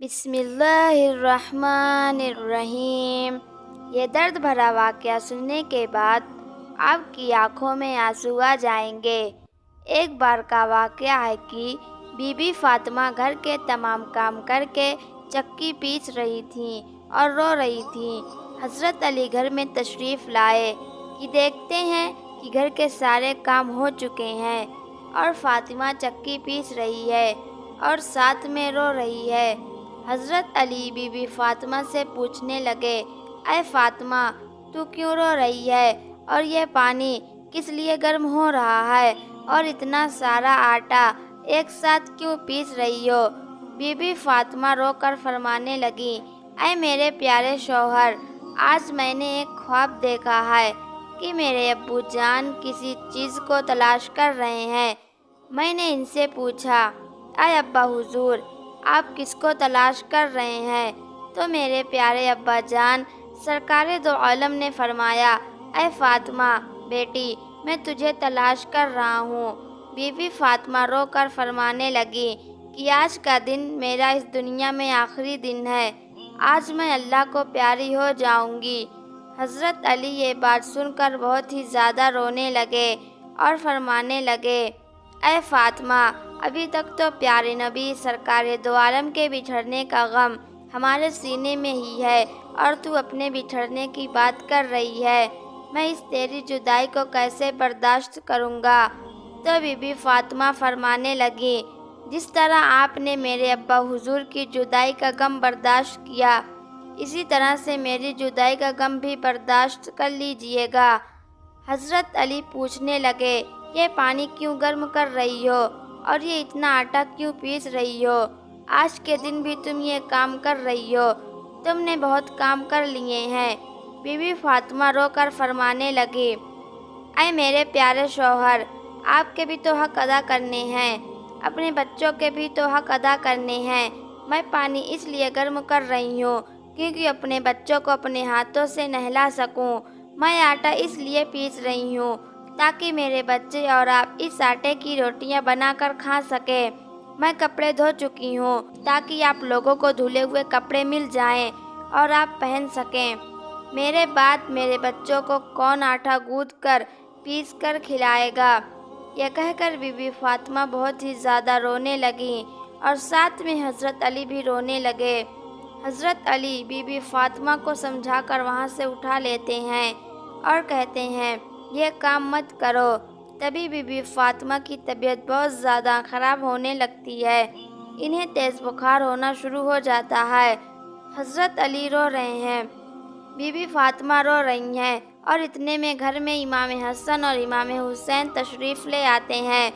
بسم اللہ الرحمن الرحیم۔ یہ درد بھرا واقعہ سننے کے بعد آپ کی آنکھوں میں آنسو آ جائیں گے۔ ایک بار کا واقعہ ہے کہ بی بی فاطمہ گھر کے تمام کام کر کے چکی پیس رہی تھیں اور رو رہی تھیں۔ حضرت علی گھر میں تشریف لائے کہ دیکھتے ہیں کہ گھر کے سارے کام ہو چکے ہیں اور فاطمہ چکی پیس رہی ہے اور ساتھ میں رو رہی ہے۔ حضرت علی بی بی فاطمہ سے پوچھنے لگے، اے فاطمہ، تو کیوں رو رہی ہے اور یہ پانی کس لیے گرم ہو رہا ہے اور اتنا سارا آٹا ایک ساتھ کیوں پیس رہی ہو؟ بی بی فاطمہ رو کر فرمانے لگی، اے میرے پیارے شوہر، آج میں نے ایک خواب دیکھا ہے کہ میرے ابو جان کسی چیز کو تلاش کر رہے ہیں۔ میں نے ان سے پوچھا، اے ابا حضور، آپ کس کو تلاش کر رہے ہیں؟ تو میرے پیارے ابا جان سرکار دو عالم نے فرمایا، اے فاطمہ بیٹی، میں تجھے تلاش کر رہا ہوں۔ بی بی فاطمہ رو کر فرمانے لگی کہ آج کا دن میرا اس دنیا میں آخری دن ہے، آج میں اللہ کو پیاری ہو جاؤں گی۔ حضرت علی یہ بات سن کر بہت ہی زیادہ رونے لگے اور فرمانے لگے، اے فاطمہ، ابھی تک تو پیارے نبی سرکار دو عالم کے بچھڑنے کا غم ہمارے سینے میں ہی ہے اور تو اپنے بچھڑنے کی بات کر رہی ہے، میں اس تیری جدائی کو کیسے برداشت کروں گا؟ تو بی بی فاطمہ فرمانے لگی، جس طرح آپ نے میرے ابا حضور کی جدائی کا غم برداشت کیا، اسی طرح سے میری جدائی کا غم بھی برداشت کر لیجئے گا۔ حضرت علی پوچھنے لگے، یہ پانی کیوں گرم کر رہی ہو اور یہ اتنا آٹا کیوں پیس رہی ہو؟ آج کے دن بھی تم یہ کام کر رہی ہو، تم نے بہت کام کر لیے ہیں۔ بی بی فاطمہ رو کر فرمانے لگی، اے میرے پیارے شوہر، آپ کے بھی تو حق ادا کرنے ہیں، اپنے بچوں کے بھی تو حق ادا کرنے ہیں۔ میں پانی اس لیے گرم کر رہی ہوں کیونکہ اپنے بچوں کو اپنے ہاتھوں سے نہلا سکوں۔ میں آٹا اس لیے پیس رہی ہوں تاکہ میرے بچے اور آپ اس آٹے کی روٹیاں بنا کر کھا سکیں۔ میں کپڑے دھو چکی ہوں تاکہ آپ لوگوں کو دھلے ہوئے کپڑے مل جائیں اور آپ پہن سکیں۔ میرے بعد میرے بچوں کو کون آٹا گوندھ کر پیس کر کھلائے گا؟ یہ کہہ کر بی بی فاطمہ بہت ہی زیادہ رونے لگیں اور ساتھ میں حضرت علی بھی رونے لگے۔ حضرت علی بی بی فاطمہ کو سمجھا کر وہاں سے اٹھا لیتے ہیں اور کہتے ہیں، یہ کام مت کرو۔ تبھی بی بی فاطمہ کی طبیعت بہت زیادہ خراب ہونے لگتی ہے، انہیں تیز بخار ہونا شروع ہو جاتا ہے۔ حضرت علی رو رہے ہیں، بی بی فاطمہ رو رہی ہیں اور اتنے میں گھر میں امام حسن اور امام حسین تشریف لے آتے ہیں۔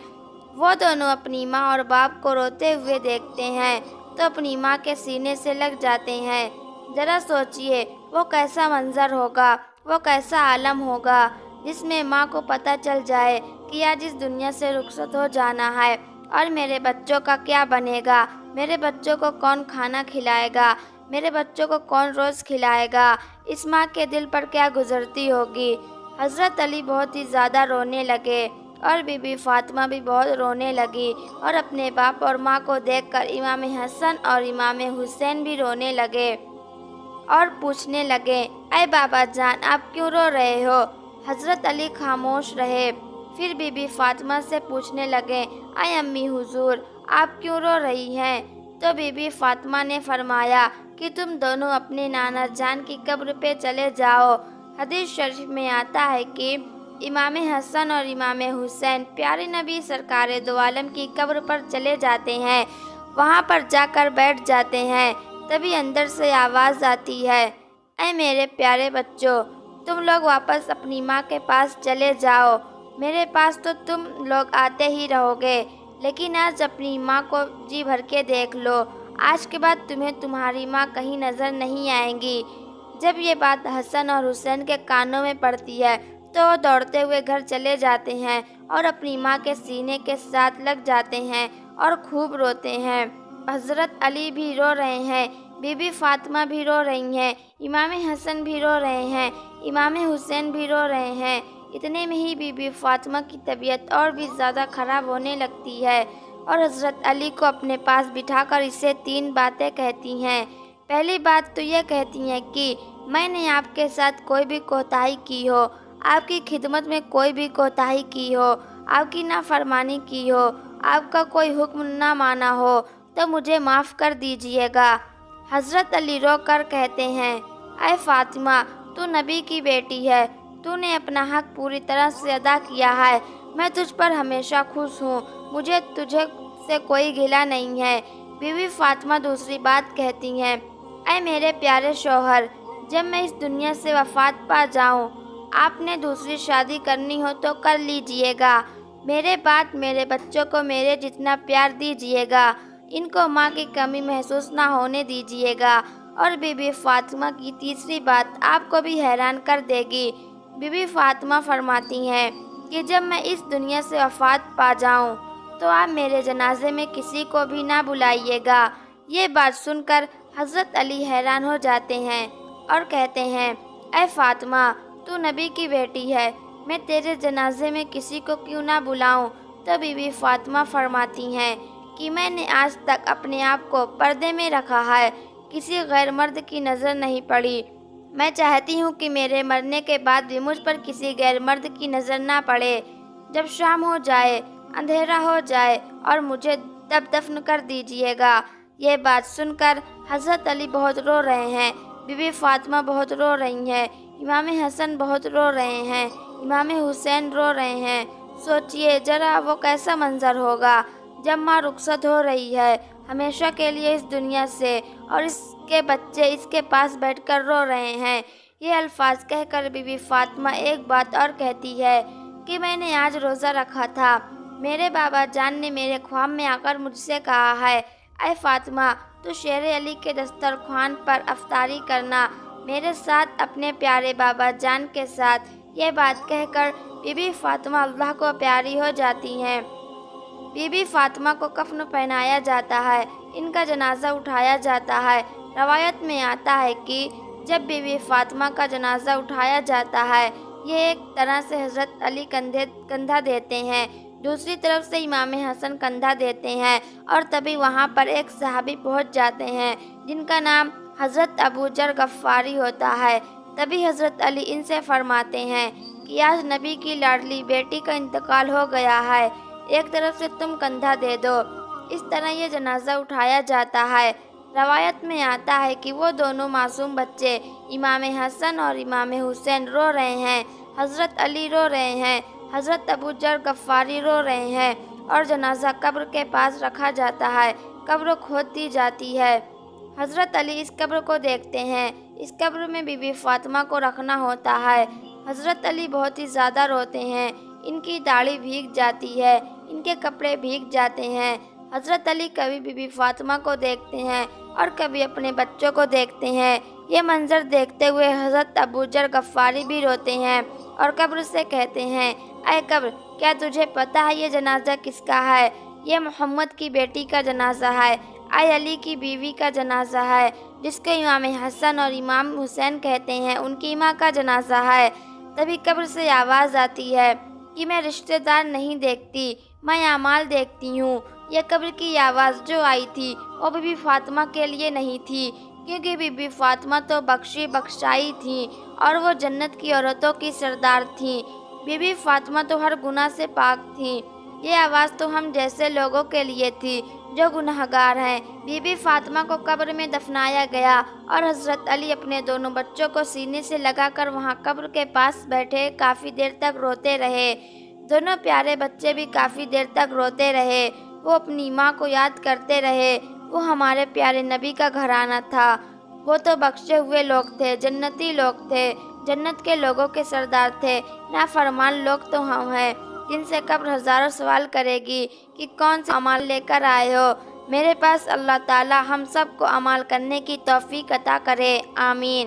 وہ دونوں اپنی ماں اور باپ کو روتے ہوئے دیکھتے ہیں تو اپنی ماں کے سینے سے لگ جاتے ہیں۔ ذرا سوچئے وہ کیسا منظر ہوگا، وہ کیسا عالم ہوگا جس میں ماں کو پتہ چل جائے کہ آج اس دنیا سے رخصت ہو جانا ہے اور میرے بچوں کا کیا بنے گا، میرے بچوں کو کون کھانا کھلائے گا، میرے بچوں کو کون روز کھلائے گا، اس ماں کے دل پر کیا گزرتی ہوگی۔ حضرت علی بہت ہی زیادہ رونے لگے اور بی بی فاطمہ بھی بہت رونے لگی اور اپنے باپ اور ماں کو دیکھ کر امام حسن اور امام حسین بھی رونے لگے اور پوچھنے لگے، اے بابا جان، آپ کیوں رو رہے ہو؟ حضرت علی خاموش رہے، پھر بی بی فاطمہ سے پوچھنے لگے، اے امی حضور، آپ کیوں رو رہی ہیں؟ تو بی بی فاطمہ نے فرمایا کہ تم دونوں اپنے نانا جان کی قبر پہ چلے جاؤ۔ حدیث شریف میں آتا ہے کہ امام حسن اور امام حسین پیارے نبی سرکار دو عالم کی قبر پر چلے جاتے ہیں، وہاں پر جا کر بیٹھ جاتے ہیں۔ تبھی اندر سے آواز آتی ہے، اے میرے پیارے بچوں، تم لوگ واپس اپنی ماں کے پاس چلے جاؤ، میرے پاس تو تم لوگ آتے ہی رہو گے، لیکن آج اپنی ماں کو جی بھر کے دیکھ لو، آج کے بعد تمہیں تمہاری ماں کہیں نظر نہیں آئیں گی۔ جب یہ بات حسن اور حسین کے کانوں میں پڑتی ہے تو وہ دوڑتے ہوئے گھر چلے جاتے ہیں اور اپنی ماں کے سینے کے ساتھ لگ جاتے ہیں اور خوب روتے ہیں۔ حضرت علی بھی رو رہے ہیں، بی بی فاطمہ بھی رو رہی ہیں، امام حسن بھی رو رہے ہیں، امام حسین بھی رو رہے ہیں۔ اتنے میں ہی بی بی فاطمہ کی طبیعت اور بھی زیادہ خراب ہونے لگتی ہے۔ اور حضرت علی کو اپنے پاس بٹھا کر اسے 3 باتیں کہتی ہیں۔ پہلی بات تو یہ کہتی ہیں کہ میں نے آپ کے ساتھ کوئی بھی کوتاہی کی ہو، آپ کی خدمت میں کوئی بھی کوتاہی کی ہو، آپ کی نافرمانی کی ہو، آپ کا کوئی حکم نہ مانا ہو تو مجھے معاف کر دیجئے گا۔ حضرت علی رو کر کہتے ہیں، اے فاطمہ، تو نبی کی بیٹی ہے، تو نے اپنا حق پوری طرح سے ادا کیا ہے، میں تجھ پر ہمیشہ خوش ہوں، مجھے تجھے سے کوئی گلہ نہیں ہے۔ بی بی فاطمہ دوسری بات کہتی ہیں، اے میرے پیارے شوہر، جب میں اس دنیا سے وفات پا جاؤں، آپ نے دوسری شادی کرنی ہو تو کر لیجئے گا، میرے بعد میرے بچوں کو میرے جتنا پیار دیجئے گا، ان کو ماں کی کمی محسوس نہ ہونے دیجئے گا۔ اور بی بی فاطمہ کی تیسری بات آپ کو بھی حیران کر دے گی۔ بی بی فاطمہ فرماتی ہیں کہ جب میں اس دنیا سے وفات پا جاؤں تو آپ میرے جنازے میں کسی کو بھی نہ بلائیے گا۔ یہ بات سن کر حضرت علی حیران ہو جاتے ہیں اور کہتے ہیں، اے فاطمہ، تو نبی کی بیٹی ہے، میں تیرے جنازے میں کسی کو کیوں نہ بلاؤں؟ تو بی بی فاطمہ فرماتی ہیں کہ میں نے آج تک اپنے آپ کو پردے میں رکھا ہے، کسی غیر مرد کی نظر نہیں پڑی، میں چاہتی ہوں کہ میرے مرنے کے بعد بھی مجھ پر کسی غیر مرد کی نظر نہ پڑے۔ جب شام ہو جائے، اندھیرا ہو جائے اور مجھے تب دفن کر دیجئے گا۔ یہ بات سن کر حضرت علی بہت رو رہے ہیں، بی بی فاطمہ بہت رو رہی ہیں، امام حسن بہت رو رہے ہیں، امام حسین رو رہے ہیں۔ سوچئے ذرا وہ کیسا منظر ہوگا جب ماں رخصت ہو رہی ہے ہمیشہ کے لیے اس دنیا سے، اور اس کے بچے اس کے پاس بیٹھ کر رو رہے ہیں۔ یہ الفاظ کہہ کر بی بی فاطمہ ایک بات اور کہتی ہے کہ میں نے آج روزہ رکھا تھا، میرے بابا جان نے میرے خواب میں آ کر مجھ سے کہا ہے، اے فاطمہ، تو شیر علی کے دسترخوان پر افطاری کرنا میرے ساتھ، اپنے پیارے بابا جان کے ساتھ۔ یہ بات کہہ کر بی بی فاطمہ اللہ کو پیاری ہو جاتی ہیں۔ بی بی فاطمہ کو کفن پہنایا جاتا ہے، ان کا جنازہ اٹھایا جاتا ہے۔ روایت میں آتا ہے کہ جب بی بی فاطمہ کا جنازہ اٹھایا جاتا ہے، یہ ایک طرح سے حضرت علی کندھا دیتے ہیں، دوسری طرف سے امام حسن کندھا دیتے ہیں، اور تبھی وہاں پر ایک صحابی پہنچ جاتے ہیں جن کا نام حضرت ابو ذر غفاری ہوتا ہے۔ تبھی حضرت علی ان سے فرماتے ہیں کہ آج نبی کی لاڈلی بیٹی کا انتقال ہو گیا ہے، ایک طرف سے تم کندھا دے دو۔ اس طرح یہ جنازہ اٹھایا جاتا ہے۔ روایت میں آتا ہے کہ وہ دونوں معصوم بچے امام حسن اور امام حسین رو رہے ہیں، حضرت علی رو رہے ہیں، حضرت ابو ذر غفاری رو رہے ہیں، اور جنازہ قبر کے پاس رکھا جاتا ہے، قبر کھود دی جاتی ہے۔ حضرت علی اس قبر کو دیکھتے ہیں، اس قبر میں بی بی فاطمہ کو رکھنا ہوتا ہے۔ حضرت علی بہت ہی زیادہ روتے ہیں، ان کی داڑھی بھیگ جاتی ہے، ان کے کپڑے بھیگ جاتے ہیں۔ حضرت علی کبھی بی بی فاطمہ کو دیکھتے ہیں اور کبھی اپنے بچوں کو دیکھتے ہیں۔ یہ منظر دیکھتے ہوئے حضرت ابو ذر غفاری بھی روتے ہیں اور قبر سے کہتے ہیں، اے قبر، کیا تجھے پتہ ہے یہ جنازہ کس کا ہے؟ یہ محمد کی بیٹی کا جنازہ ہے، اے علی کی بیوی کا جنازہ ہے، جس کو امام حسن اور امام حسین کہتے ہیں، ان کی ماں کا جنازہ ہے۔ تبھی قبر سے آواز آتی ہے کہ میں رشتہ دار نہیں دیکھتی، میں اعمال دیکھتی ہوں۔ یہ قبر کی آواز جو آئی تھی وہ بی بی فاطمہ کے لیے نہیں تھی، کیونکہ بی بی فاطمہ تو بخشی بخشائی تھیں اور وہ جنت کی عورتوں کی سردار تھیں۔ بی بی فاطمہ تو ہر گناہ سے پاک تھیں۔ یہ آواز تو ہم جیسے لوگوں کے لیے تھی جو گنہگار ہیں۔ بی بی فاطمہ کو قبر میں دفنایا گیا اور حضرت علی اپنے دونوں بچوں کو سینے سے لگا کر وہاں قبر کے پاس بیٹھے کافی دیر تک روتے رہے۔ دونوں پیارے بچے بھی کافی دیر تک روتے رہے، وہ اپنی ماں کو یاد کرتے رہے۔ وہ ہمارے پیارے نبی کا گھرانہ تھا، وہ تو بخشے ہوئے لوگ تھے، جنتی لوگ تھے، جنت کے لوگوں کے سردار تھے۔ نافرمان لوگ تو ہم ہیں جن سے قبر ہزاروں سوال کرے گی کہ کون سے اعمال لے کر آئے ہو۔ میرے پاس اللہ تعالی ہم سب کو اعمال کرنے کی توفیق عطا کرے، آمین۔